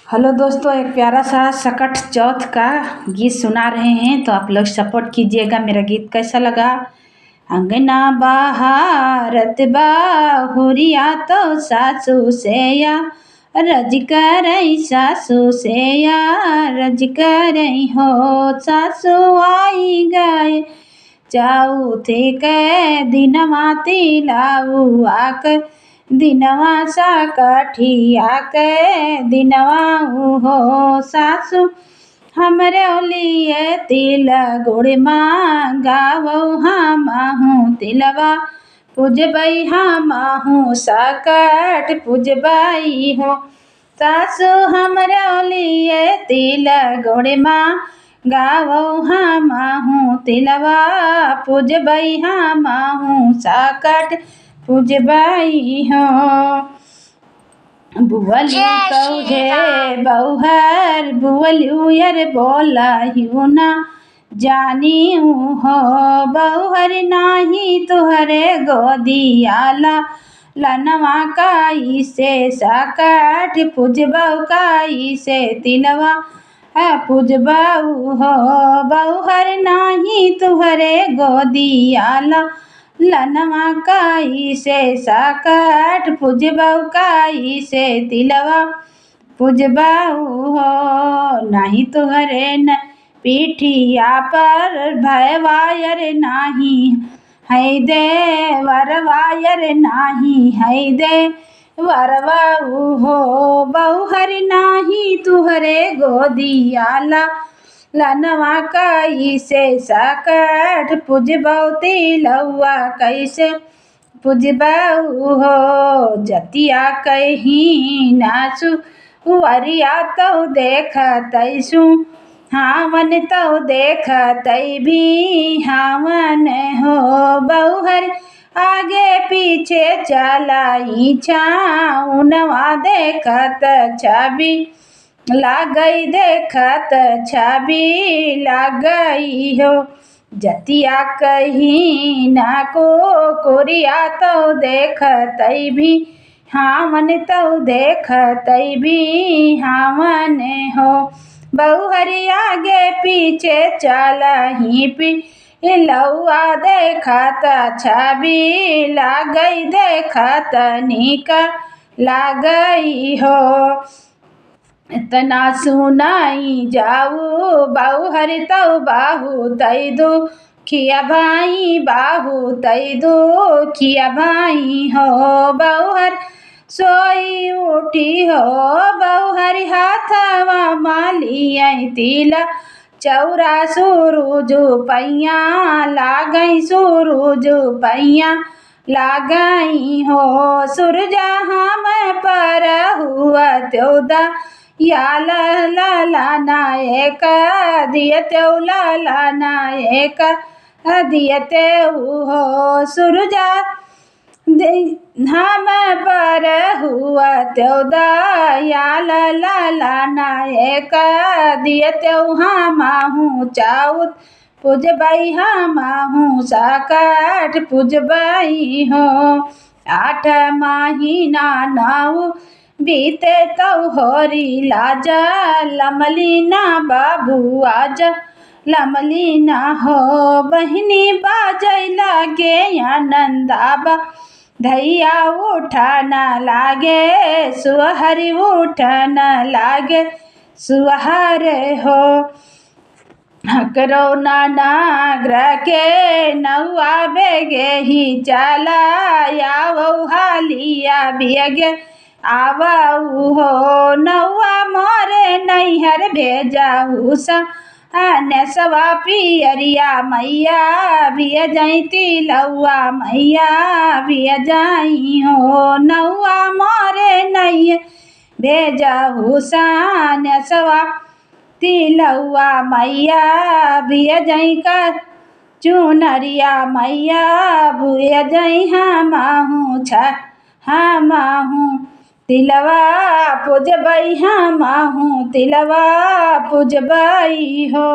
Hello दोस्तों, एक प्यारा सा सकट चौथ का गीत सुना रहे हैं, तो आप लोग सपोर्ट कीजिएगा। मेरा गीत कैसा लगा? अंगना बहारत बाहुरिया तो सासू से या रज करई, सासू से या रज करई हो। सासू आई गए जाऊ थे के दिनवा तिलाऊ आकर, दिनवा सा कठिया के दिनवा हो। सासू हमरे लिए तिल गुड़ मांगावो, हमहूँ तिलवा पूजबई, हमहूँ सकट पूजबई हो। सासू हमरे लिए तिल गुड़ मांगावो, हमहूँ तिलवा पूजबई, हमहूँ सकट पूजबई हो। बुवलू कौहे बौहर, बुवलू यर बोला हिउ ना जानी हो। बौहर नाही तुहरे गोदियाला, लनवा काई से सकट पूजबऊ, काई से तिलवा पूजबऊ हो। बौहर नाही तुहरे गोदियाला, लनवा काई से सकट पूजबऊ, काई से तिलवा पूजबऊ हो। नहीं तुहरे न पीठिया पर भयवायर, नाही है दे वरवायर, नाही है दे वरवाऊ हो। बौहर नाही तुहरे गोदियाला, लनवा काई से सकट पूजबऊ, तिलौआ कैसे पूजबऊ हो। जतिया कहीं नासु वरिया तो देखतैसु, हावन तो देखतै भी हावन हो। बौहर आगे पीछे चलाई छाउनवा, देखत छवि लागई, देखत छवि लागई हो। जतिया कहीं ना को कोरिया तो देखतै भी हावन, तो देखतै भी हावन हो। बौहर आगे पीछे चलही पिलौआ, देखत छवि लागई, देखत निक लागई हो। इतना सुनाई जाऊ बौहर तो बाहू तई दो खिया भाई, बाहू तई दो खिया भाई हो। बौहर सोई उठी हो, बौहर हाथवा मालियई तिला चौरा, सूरुजु पैया लागई, सूरुजु पैया लागई हो। सूरजा हम पर हुआ त्योदा या ला नायक दियते ला नायक दियते हो। सूरजा हम पर हुआ त्योदा या ला नायक दियते, हमहूँ चाउत पूजबई, हमहूँ सकट पूजबई हो। 8 महीना नाऊ बीते तो होरी लाजा, लमलीना बाबू आजा लमलीना हो। बहिनी बाजै लागे आनंदाबा, धैया उठन लागे सुहरी, उठन लागे सुहर हो। हकरो नानाग्र के नौआ बेगे ही चला, आवऊ हालिया बेगे आवऊ हो। नौआ मोरे नैहर भेजाऊ सा नेसवा पियरिया, मैया बिया जाई तिलौआ, मैया बिया जाई हो। नौआ मोरे नैहर भेजाऊ सा नेसवा तिलौआ, मैया बिया जाई का चुनरिया, मैया बुया जाई हमहूँ हमहूँ तिलवा पूजबई, हमहूँ तिलवा पूजबई हो।